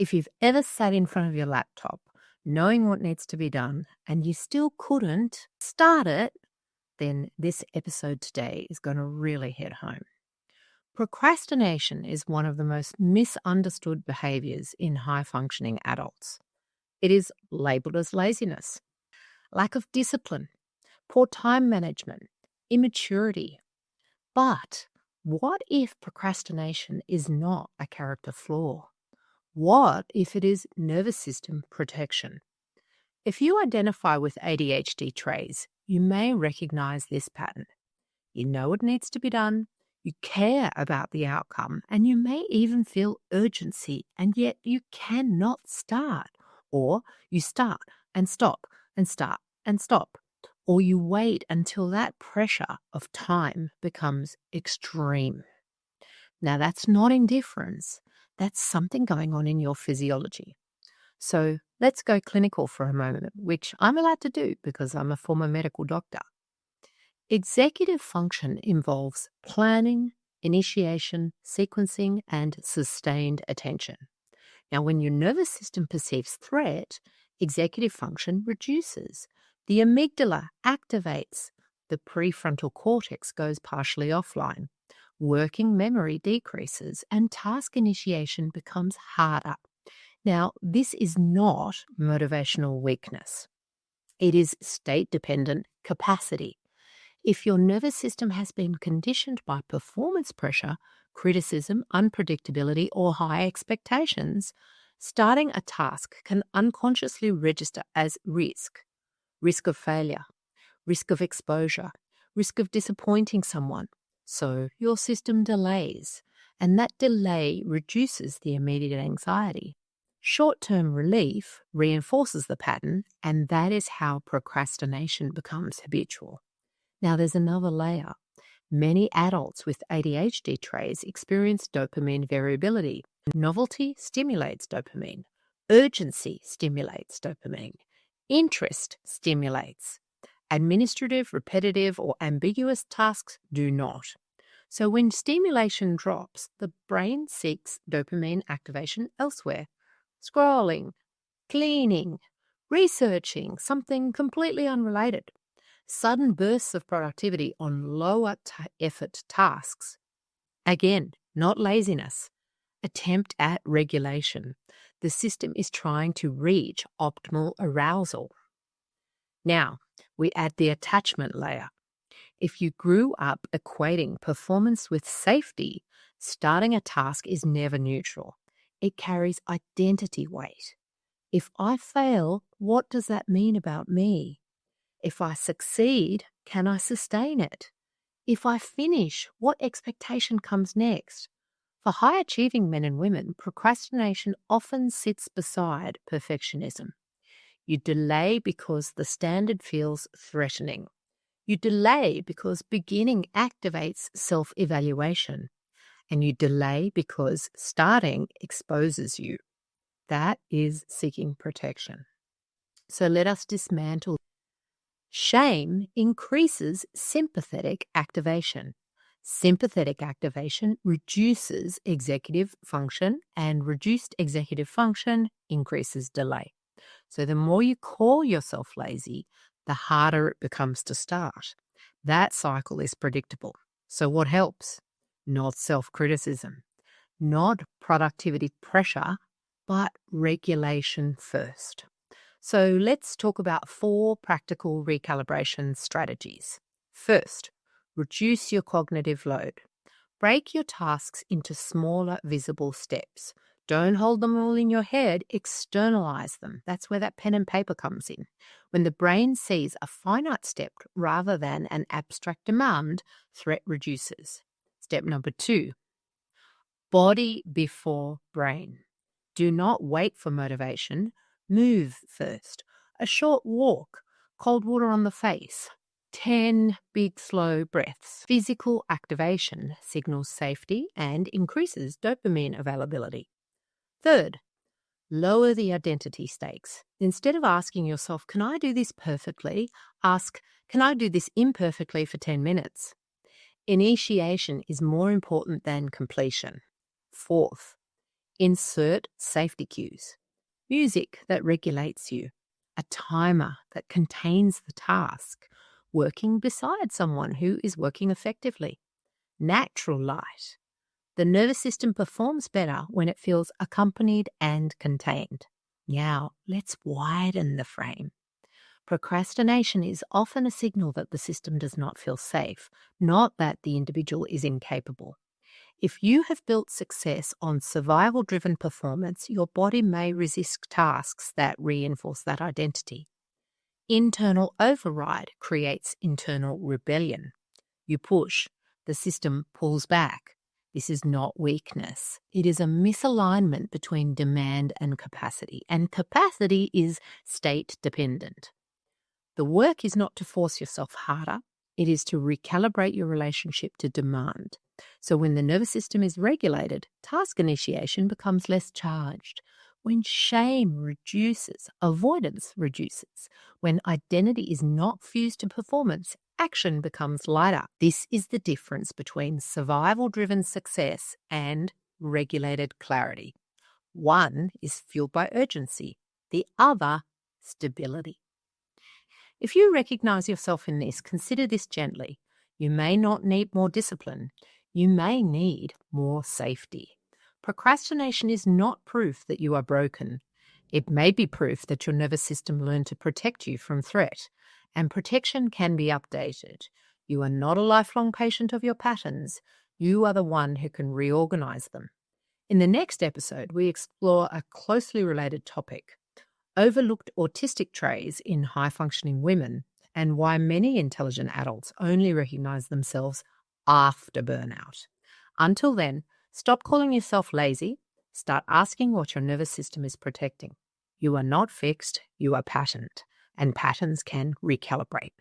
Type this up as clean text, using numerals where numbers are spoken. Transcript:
If you've ever sat in front of your laptop knowing what needs to be done and you still couldn't start it, then this episode today is going to really hit home. Procrastination is one of the most misunderstood behaviours in high-functioning adults. It is labelled as laziness, lack of discipline, poor time management, immaturity. But what if procrastination is not a character flaw? What if it is nervous system protection? If you identify with ADHD traits, you may recognize this pattern. You know what needs to be done, you care about the outcome, and you may even feel urgency, and yet you cannot start. Or you start and stop and start and stop. Or you wait until that pressure of time becomes extreme. Now, that's not indifference. That's something going on in your physiology. So let's go clinical for a moment, which I'm allowed to do because I'm a former medical doctor. Executive function involves planning, initiation, sequencing, and sustained attention. Now, when your nervous system perceives threat, executive function reduces. The amygdala activates. The prefrontal cortex goes partially offline. Working memory decreases and task initiation becomes harder. Now, this is not motivational weakness. It is state-dependent capacity. If your nervous system has been conditioned by performance pressure, criticism, unpredictability, or high expectations, starting a task can unconsciously register as risk. Risk of failure, risk of exposure, risk of disappointing someone. So your system delays, and that delay reduces the immediate anxiety. Short-term relief reinforces the pattern, and that is how procrastination becomes habitual. Now, there's another layer. Many adults with ADHD traits experience dopamine variability. Novelty stimulates dopamine. Urgency stimulates dopamine. Interest stimulates. Administrative, repetitive, or ambiguous tasks do not. So when stimulation drops, the brain seeks dopamine activation elsewhere. Scrolling, cleaning, researching, something completely unrelated. Sudden bursts of productivity on lower effort tasks. Again, not laziness. Attempt at regulation. The system is trying to reach optimal arousal. Now, we add the attachment layer. If you grew up equating performance with safety, starting a task is never neutral. It carries identity weight. If I fail, what does that mean about me? If I succeed, can I sustain it? If I finish, what expectation comes next? For high-achieving men and women, procrastination often sits beside perfectionism. You delay because the standard feels threatening. You delay because beginning activates self-evaluation. And you delay because starting exposes you. That is seeking protection. So let us dismantle. Shame increases sympathetic activation. Sympathetic activation reduces executive function, and reduced executive function increases delay. So the more you call yourself lazy, the harder it becomes to start. That cycle is predictable. So what helps? Not self-criticism, not productivity pressure, but regulation first. So let's talk about 4 practical recalibration strategies. First, reduce your cognitive load. Break your tasks into smaller, visible steps. Don't hold them all in your head, externalize them. That's where that pen and paper comes in. When the brain sees a finite step rather than an abstract demand, threat reduces. Step number 2, body before brain. Do not wait for motivation. Move first. A short walk, cold water on the face, 10 big slow breaths. Physical activation signals safety and increases dopamine availability. Third, lower the identity stakes. Instead of asking yourself, can I do this perfectly? Ask, can I do this imperfectly for 10 minutes? Initiation is more important than completion. Fourth, Insert safety cues. Music that regulates you. A timer that contains the task. Working beside someone who is working effectively. Natural light. The nervous system performs better when it feels accompanied and contained. Now, let's widen the frame. Procrastination is often a signal that the system does not feel safe, not that the individual is incapable. If you have built success on survival-driven performance, your body may resist tasks that reinforce that identity. Internal override creates internal rebellion. You push, the system pulls back. This is not weakness. It is a misalignment between demand and capacity is state dependent. The work is not to force yourself harder. It is to recalibrate your relationship to demand. So when the nervous system is regulated, task initiation becomes less charged. When shame reduces, avoidance reduces. When identity is not fused to performance, action becomes lighter. This is the difference between survival-driven success and regulated clarity. One is fueled by urgency, the other, stability. If you recognize yourself in this, consider this gently. You may not need more discipline. You may need more safety. Procrastination is not proof that you are broken. It may be proof that your nervous system learned to protect you from threat, and protection can be updated. You are not a lifelong patient of your patterns. You are the one who can reorganize them. In the next episode, we explore a closely related topic, overlooked autistic traits in high-functioning women, and why many intelligent adults only recognize themselves after burnout. Until then, stop calling yourself lazy. Start asking what your nervous system is protecting. You are not fixed, you are patterned, and patterns can recalibrate.